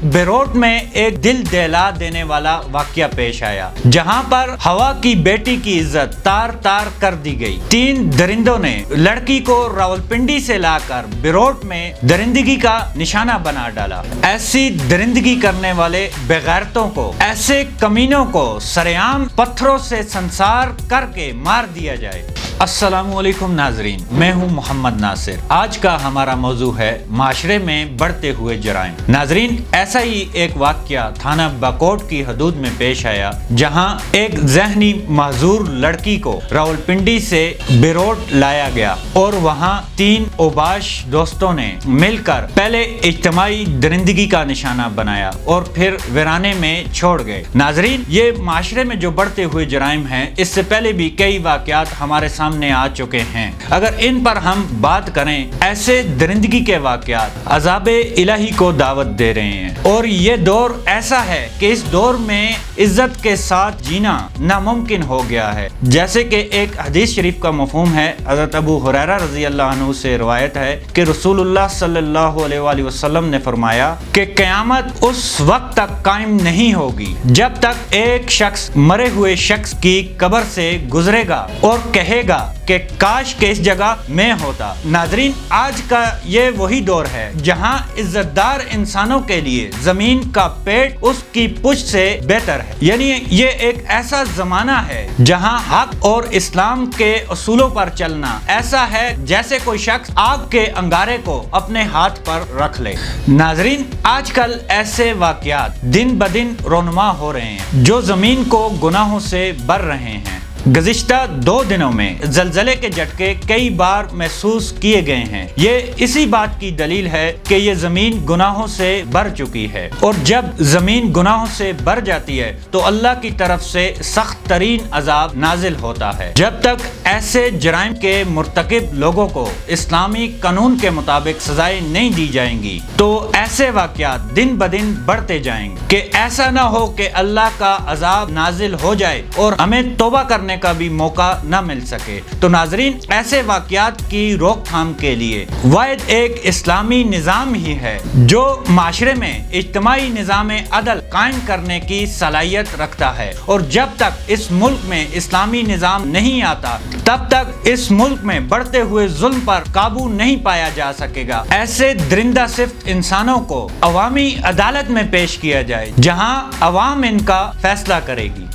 بیروٹ میں ایک دل دہلا دینے والا واقعہ پیش آیا جہاں پر ہوا کی بیٹی کی عزت تار تار کر دی گئی۔ 3 درندوں نے لڑکی کو راولپنڈی سے لا کر بیروٹ میں درندگی کا نشانہ بنا ڈالا۔ ایسی درندگی کرنے والے بےغیرتوں کو، ایسے کمینوں کو سرعام پتھروں سے سنسار کر کے مار دیا جائے۔ السلام علیکم ناظرین، میں ہوں محمد ناصر۔ آج کا ہمارا موضوع ہے معاشرے میں بڑھتے ہوئے جرائم۔ ناظرین، ایسا ہی ایک واقعہ تھانہ باکوٹ کی حدود میں پیش آیا جہاں ایک ذہنی معذور لڑکی کو راولپنڈی سے بیروٹ لایا گیا اور وہاں 3 اوباش دوستوں نے مل کر پہلے اجتماعی درندگی کا نشانہ بنایا اور پھر ویرانے میں چھوڑ گئے۔ ناظرین، یہ معاشرے میں جو بڑھتے ہوئے جرائم ہیں، اس سے پہلے بھی کئی واقعات ہمارے سامنے آ چکے ہیں۔ اگر ان پر ہم بات کریں، ایسے درندگی کے واقعات عذاب الہی کو دعوت دے رہے ہیں، اور یہ دور ایسا ہے کہ اس دور میں عزت کے ساتھ جینا ناممکن ہو گیا ہے۔ جیسے کہ ایک حدیث شریف کا مفہوم ہے، حضرت ابو ہریرہ رضی اللہ عنہ سے روایت ہے کہ رسول اللہ صلی اللہ علیہ وآلہ وسلم نے فرمایا کہ قیامت اس وقت تک قائم نہیں ہوگی جب تک ایک شخص مرے ہوئے شخص کی قبر سے گزرے گا اور کہے گا کہ کاش کہ اس جگہ میں ہوتا۔ ناظرین، آج کا یہ وہی دور ہے جہاں عزت دار انسانوں کے لیے زمین کا پیٹ اس کی پشت سے بہتر ہے۔ یعنی یہ ایک ایسا زمانہ ہے جہاں حق اور اسلام کے اصولوں پر چلنا ایسا ہے جیسے کوئی شخص آگ کے انگارے کو اپنے ہاتھ پر رکھ لے۔ ناظرین، آج کل ایسے واقعات دن بدن رونما ہو رہے ہیں جو زمین کو گناہوں سے بھر رہے ہیں۔ گزشتہ 2 دنوں میں زلزلے کے جھٹکے کئی بار محسوس کیے گئے ہیں۔ یہ اسی بات کی دلیل ہے کہ یہ زمین گناہوں سے بھر چکی ہے، اور جب زمین گناہوں سے بھر جاتی ہے تو اللہ کی طرف سے سخت ترین عذاب نازل ہوتا ہے۔ جب تک ایسے جرائم کے مرتکب لوگوں کو اسلامی قانون کے مطابق سزائیں نہیں دی جائیں گی تو ایسے واقعات دن بدن بڑھتے جائیں گے کہ ایسا نہ ہو کہ اللہ کا عذاب نازل ہو جائے اور ہمیں توبہ کرنے کا بھی موقع نہ مل سکے۔ تو ناظرین، ایسے واقعات کی روک تھام کے لیے واحد ایک اسلامی نظام ہی ہے جو معاشرے میں اجتماعی نظام عدل قائم کرنے کی صلاحیت رکھتا ہے، اور جب تک اس ملک میں اسلامی نظام نہیں آتا تب تک اس ملک میں بڑھتے ہوئے ظلم پر قابو نہیں پایا جا سکے گا۔ ایسے درندہ صفت انسانوں کو عوامی عدالت میں پیش کیا جائے جہاں عوام ان کا فیصلہ کرے گی۔